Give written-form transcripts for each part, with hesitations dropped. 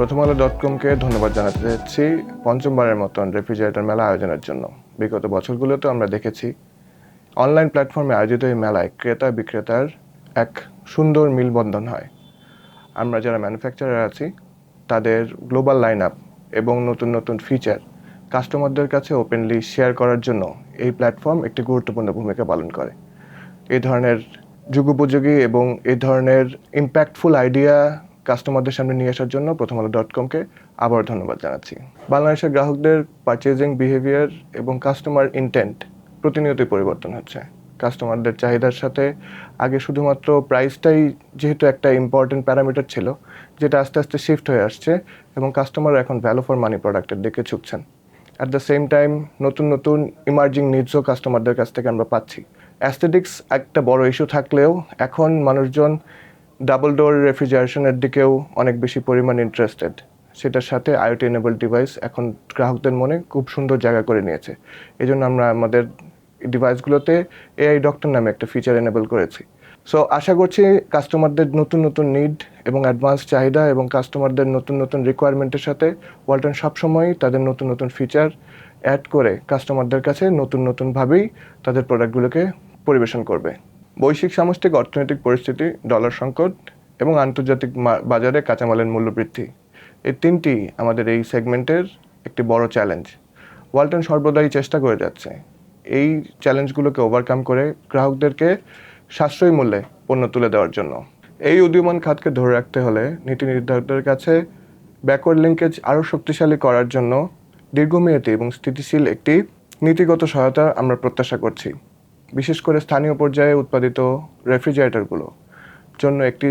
প্রথমআলো.কমকে ধন্যবাদ জানাতে চাচ্ছি পঞ্চমবারের মতন রেফ্রিজারেটর মেলা আয়োজনের জন্য। বিগত বছরগুলোতে আমরা দেখেছি অনলাইন প্ল্যাটফর্মে আয়োজিত এই মেলায় ক্রেতা বিক্রেতার এক সুন্দর মিলবন্ধন হয়। আমরা যারা ম্যানুফ্যাকচারার আছি তাদের গ্লোবাল লাইন আপ এবং নতুন নতুন ফিচার কাস্টমারদের কাছে ওপেনলি শেয়ার করার জন্য এই প্ল্যাটফর্ম একটি গুরুত্বপূর্ণ ভূমিকা পালন করে। এই ধরনের যুগোপযোগী এবং এই ধরনের ইম্প্যাক্টফুল আইডিয়া কাস্টমারদের সামনে নিয়ে আসার জন্য প্রথমআলো.কমকে আবার ধন্যবাদ জানাচ্ছি। বাংলাদেশের গ্রাহকদের পারচেজিং বিহেভিয়ার এবং কাস্টমার ইন্টেন্ট প্রতিনিয়তই পরিবর্তন হচ্ছে। কাস্টমারদের চাহিদার সাথে আগে শুধুমাত্র প্রাইসটাই যেহেতু একটা ইম্পর্টেন্ট প্যারামিটার ছিল, যেটা আস্তে আস্তে শিফট হয়ে আসছে এবং কাস্টমার এখন ভ্যালু ফর মানি প্রোডাক্টের দিকে ঝুঁকছেন। অ্যাট দ্য সেম টাইম নতুন নতুন ইমার্জিং নিডসও কাস্টমারদের কাছ থেকে আমরা পাচ্ছি। অ্যাস্থেটিক্স একটা বড় ইস্যু থাকলেও এখন মানুষজন ডাবল ডোর রেফ্রিজারেশনের দিকেও অনেক বেশি পরিমাণ ইন্টারেস্টেড। সেটার সাথে আইওটি এনেবল ডিভাইস এখন গ্রাহকদের মনে খুব সুন্দর জায়গা করে নিয়েছে। এই জন্য আমরা আমাদের ডিভাইসগুলোতে এআই ডক্টর নামে একটা ফিচার এনেবল করেছি। সো আশা করছি কাস্টমারদের নতুন নতুন নিড এবং অ্যাডভান্স চাহিদা এবং কাস্টমারদের নতুন নতুন রিকোয়ারমেন্টের সাথে ওয়ালটন সবসময়ই তাদের নতুন নতুন ফিচার অ্যাড করে কাস্টমারদের কাছে নতুন নতুনভাবেই তাদের প্রোডাক্টগুলোকে পরিবেশন করবে। বৈশ্বিক সামষ্টিক অর্থনৈতিক পরিস্থিতি, ডলার সংকট এবং আন্তর্জাতিক বাজারে কাঁচামালের মূল্য বৃদ্ধি, এই তিনটি আমাদের এই সেগমেন্টের একটি বড় চ্যালেঞ্জ। ওয়ালটন সর্বদাই চেষ্টা করে যাচ্ছে এই চ্যালেঞ্জগুলোকে ওভারকাম করে গ্রাহকদেরকে সাশ্রয়ী মূল্যে পণ্য তুলে দেওয়ার জন্য। এই উদীয়মান খাতকে ধরে রাখতে হলে নীতি নির্ধারকদের কাছে ব্যাকওয়ার্ড লিঙ্কেজ আরও শক্তিশালী করার জন্য দীর্ঘমেয়াদী এবং স্থিতিশীল একটি নীতিগত সহায়তা আমরা প্রত্যাশা করছি। বিশেষ করে স্থানীয় পর্যায়ে উৎপাদিত রেফ্রিজারেটরগুলো জন্য একটি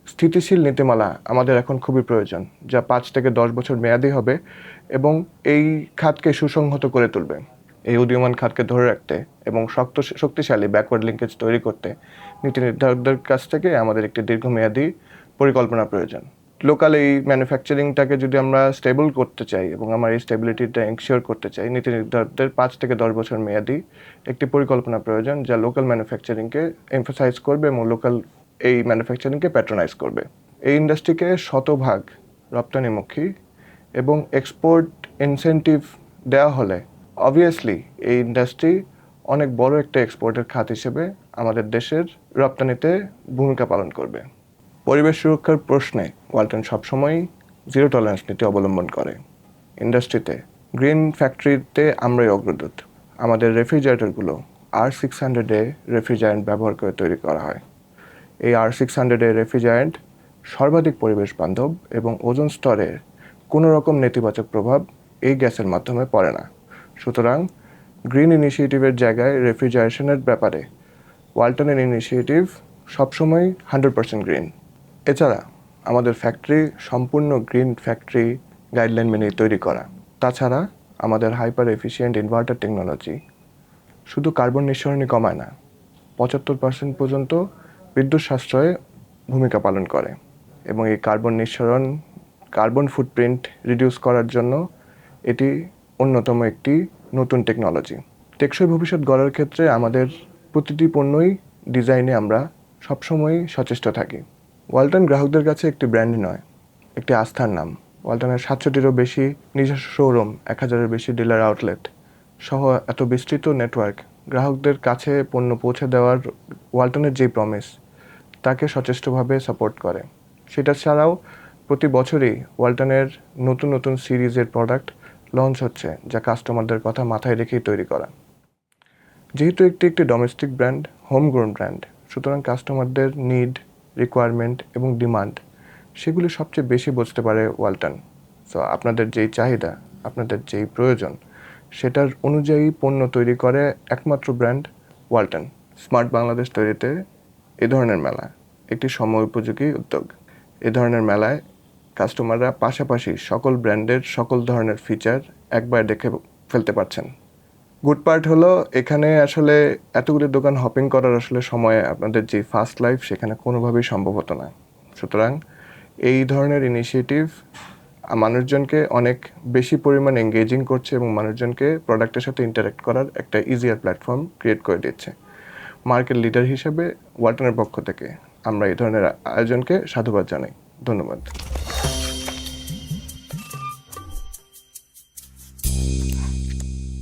স্থিতিশীল নীতিমালা আমাদের এখন খুবই প্রয়োজন, যা 5 থেকে 10 বছর মেয়াদি হবে এবং এই খাতকে সুসংহত করে তুলবে। এই উদীয়মান খাতকে ধরে রাখতে এবং শক্তিশালী ব্যাকওয়ার্ড লিঙ্কেজ তৈরি করতে নীতি নির্ধারকদের কাছ থেকে আমাদের একটি দীর্ঘমেয়াদী পরিকল্পনা প্রয়োজন। লোকাল এই ম্যানুফ্যাকচারিংটাকে যদি আমরা স্টেবল করতে চাই এবং আমার এই স্টেবিলিটিটা এনশিওর করতে চাই, নীতি নির্ধারকদের 5 থেকে 10 বছর মেয়াদি একটি পরিকল্পনা প্রয়োজন, যা লোকাল ম্যানুফ্যাকচারিংকে এমফাসাইজ করবে এবং লোকাল এই ম্যানুফ্যাকচারিংকে প্যাট্রোনাইজ করবে। এই ইন্ডাস্ট্রিকে শতভাগ রপ্তানিমুখী এবং এক্সপোর্ট ইনসেন্টিভ দেওয়া হলে অবভিয়াসলি এই ইন্ডাস্ট্রি অনেক বড় একটা এক্সপোর্টের খাত হিসেবে আমাদের দেশের রপ্তানিতে ভূমিকা পালন করবে। পরিবেশ সুরক্ষার প্রশ্নে ওয়ালটন সবসময়ই জিরো টলারেন্স নীতি অবলম্বন করে। ইন্ডাস্ট্রিতে গ্রিন ফ্যাক্টরিতে আমরাই অগ্রদূত। আমাদের রেফ্রিজারেটরগুলো R600A রেফ্রিজারেন্ট ব্যবহার করে তৈরি করা হয়। এই R600A রেফ্রিজারেন্ট সর্বাধিক পরিবেশ বান্ধব এবং ওজোন স্তরের কোনো রকম নেতিবাচক প্রভাব এই গ্যাসের মাধ্যমে পড়ে না। সুতরাং গ্রিন ইনিশিয়েটিভের জায়গায় রেফ্রিজারেশনের ব্যাপারে ওয়ালটনের ইনিশিয়েটিভ সবসময় 100% গ্রিন। এছাড়া আমাদের ফ্যাক্টরি সম্পূর্ণ গ্রিন ফ্যাক্টরি গাইডলাইন মেনে তৈরি করা। তাছাড়া আমাদের হাইপার এফিশিয়েন্ট ইনভার্টার টেকনোলজি শুধু কার্বন নিঃসরণই কমায় না, 75% পর্যন্ত বিদ্যুৎ সাশ্রয়ে ভূমিকা পালন করে এবং এই কার্বন ফুটপ্রিন্ট রিডিউস করার জন্য এটি অন্যতম একটি নতুন টেকনোলজি। টেকসই ভবিষ্যৎ গড়ার ক্ষেত্রে আমাদের প্রতিটি পণ্যই ডিজাইনে আমরা সবসময়ই সচেষ্ট থাকি। ওয়ালটন গ্রাহকদের কাছে একটি ব্র্যান্ড নয়, একটি আস্থার নাম। ওয়ালটনের 700টিরও বেশি নিজস্ব শোরুম, 1000-এর বেশি ডিলার আউটলেট সহ এত বিস্তৃত নেটওয়ার্ক গ্রাহকদের কাছে পণ্য পৌঁছে দেওয়ার ওয়ালটনের যেই প্রমিস তাকে সচেষ্টভাবে সাপোর্ট করে। সেটা ছাড়াও প্রতি বছরই ওয়ালটনের নতুন নতুন সিরিজের প্রোডাক্ট লঞ্চ হচ্ছে, যা কাস্টমারদের কথা মাথায় রেখেই তৈরি করা। যেহেতু একটি ডোমেস্টিক ব্র্যান্ড, হোমগ্রোন ব্র্যান্ড, সুতরাং কাস্টমারদের নিড, রিকোয়ারমেন্ট এবং ডিমান্ড সেগুলি সবচেয়ে বেশি বুঝতে পারে ওয়ালটন। সো আপনাদের যেই চাহিদা, আপনাদের যেই প্রয়োজন, সেটার অনুযায়ী পণ্য তৈরি করে একমাত্র ব্র্যান্ড ওয়ালটন। স্মার্ট বাংলাদেশ তৈরিতে এ ধরনের মেলা একটি সময় উপযোগী উদ্যোগ। এ ধরনের মেলায় কাস্টমাররা পাশাপাশি সকল ব্র্যান্ডের সকল ধরনের ফিচার একবার দেখে ফেলতে পারছেন। গুড পার্ট হলো এখানে আসলে এতগুলো দোকান হপিং করার আসলে সময় আপনাদের যে ফাস্ট লাইফ সেখানে কোনোভাবেই সম্ভব হতো না। সুতরাং এই ধরনের ইনিশিয়েটিভ মানুষজনকে অনেক বেশি পরিমাণ এঙ্গেজিং করছে এবং মানুষজনকে প্রোডাক্টের সাথে ইন্টারাক্ট করার একটা ইজিয়ার প্ল্যাটফর্ম ক্রিয়েট করে দিচ্ছে। মার্কেট লিডার হিসেবে ওয়ালটনের পক্ষ থেকে আমরা এই ধরনের আয়োজনকে সাধুবাদ জানাই। ধন্যবাদ।